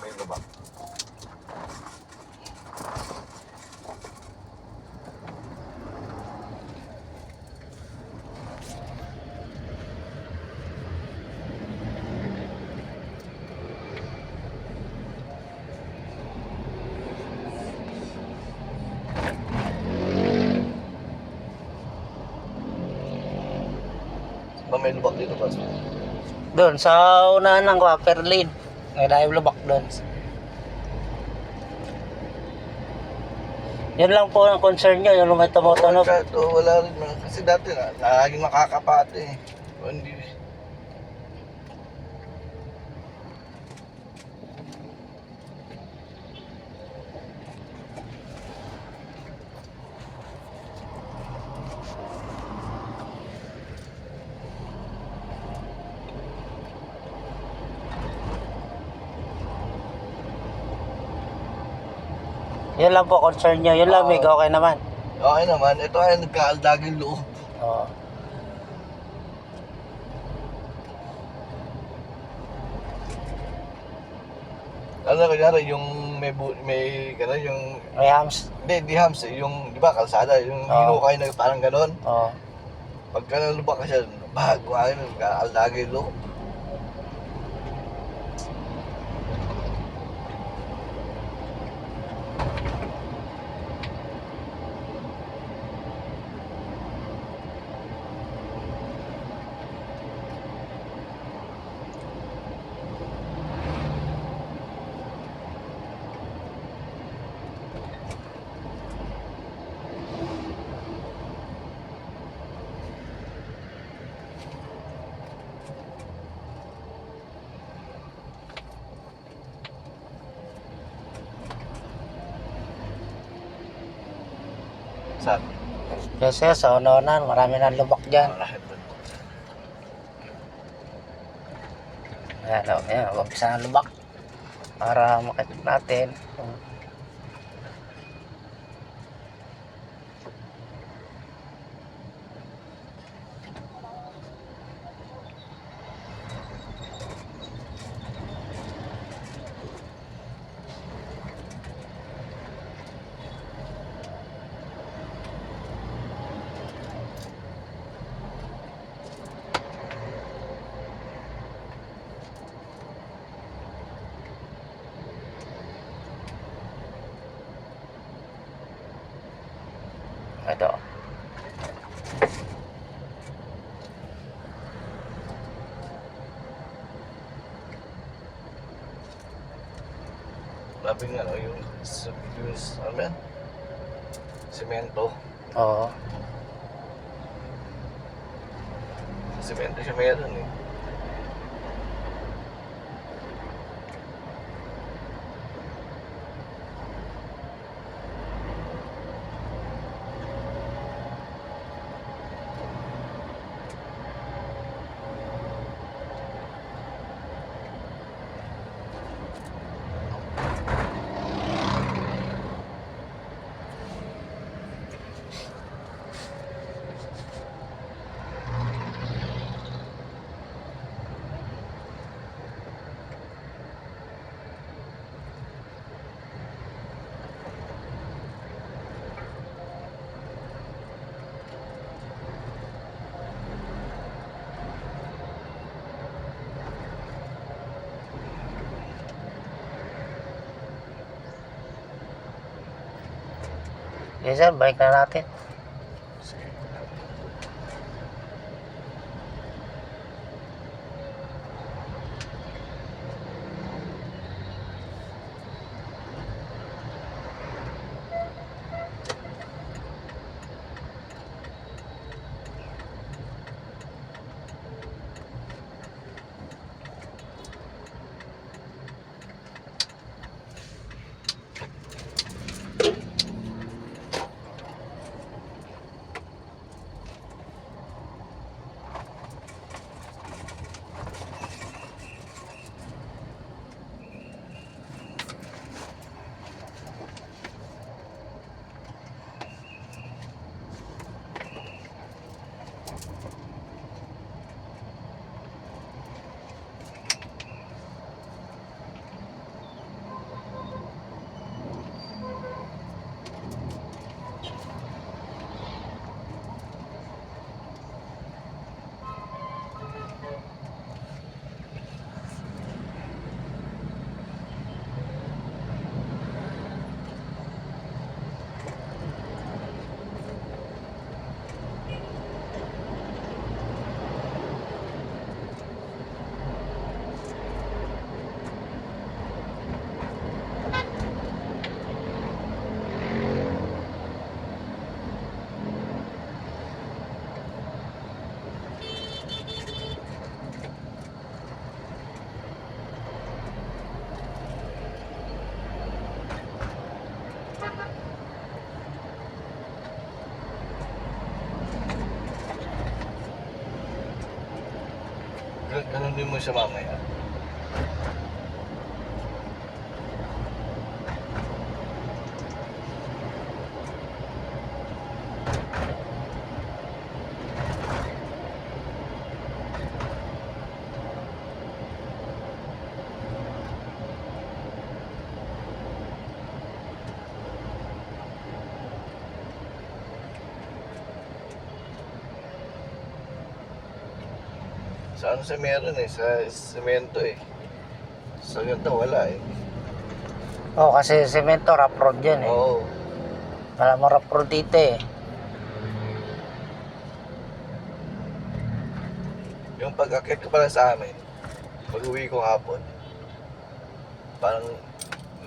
may lubak. May lubak dito pa. Doon, sa unahan ng upper lane. May dahil lubak doon. Yun lang po ang concern nyo, yung may tumutunog. Wala rin. Kasi dati laging makakapate eh. Hindi. Yun lang po concern nyo, yun lang, Mig, okay naman. Okay naman. Ito ay nagkaaldaging loob. Oo. Ano kunyari yung may gano'n yung May hams. hindi hams eh, yung di ba kalsada yung hinukay na parang gano'n. Oo. Pagka nalubak ka siya, bago akin nagkaaldaging loob. Saan? Kasi sa unahan, marami nang lubak dyan. Ayan, ayan, umpisa ng lubak. Para makita natin. Ito. Labing ano yung ano yan? Semento. Oo. Semento siya meron eh. Yes sir, balik na natin. Ganun din mo siya mamaya. Sa ano siya meron eh, sa semento eh. Sa ganito wala eh. Oo, kasi semento, rough road yan eh. Oo. Wala mo rough road dito eh. Yung pag-akit ko pala sa amin, pag-uwi ko hapon, parang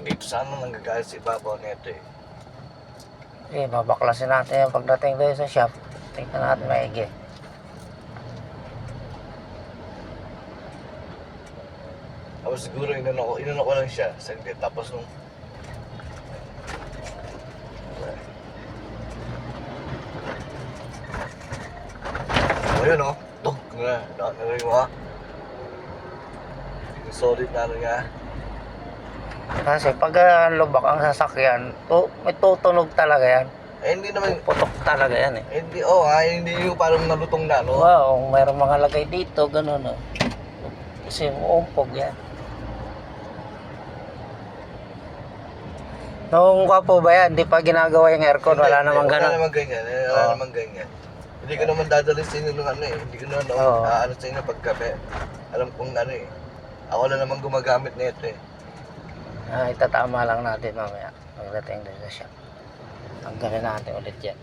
dito sana nanggagalit si Papa neto eh. Babaklasin natin yung pagdating doon sa shop. Tingnan natin maigi. Tapos siguro inano ko lang siya saglit. Tapos nung ayun o, tok na, narinig mo ha. Solid na ano nga. Kasi pag lubak ang sasakyan, may tutunog talaga yan. Eh hindi naman, Putok talaga yan eh. hindi hindi yung parang nalutong na no. Wow, mayroong mga lagay dito, ganun oh. Kasi uumpog yan. Nung po ba yan, di pa ginagawa yung aircon, wala namang Wala ganun. namang ganyan, wala namang ganyan. Hindi ko naman dadalhin sa inyo ng ano eh. Hindi ko naman Oo. ano sa inyo pagkape. Alam kong ano eh. Ako na naman gumagamit nito eh. Itatama lang natin mamaya. Pagdating din sa shop. Tanggalin natin ulit yan.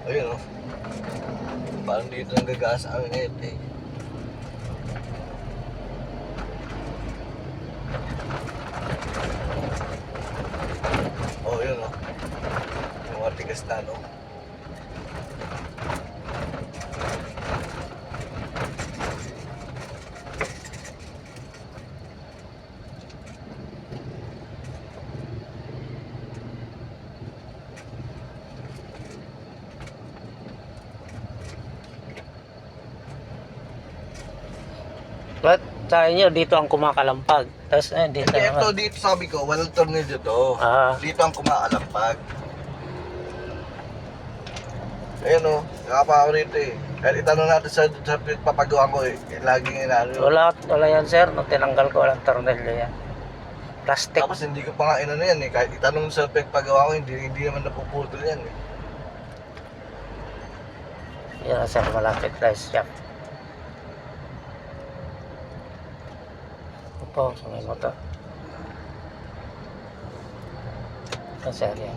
Ayun oh. Parang dito nang gagas ang net eh. Oh, yun oh. Yung mga tigas na no. But sa inyo, dito ang kumakalampag. Tapos dito Hindi, naman. dito sabi ko, walang tornilyo to. Dito ang kumaalampag. Ayun o, nakapa ako rito eh. Kahit itanong natin sa papagawa ko eh, laging inano. Wala yan sir, nung tinanggal ko walang tornilyo yan. Plastic. Tapos hindi ko pa nga inano yan eh. Kahit itanong sa pagpagawa ko, hindi naman napuputol yan eh. Yan sir, malapit tayo sa shop. Ito, sa may motor. Ito sir, yan.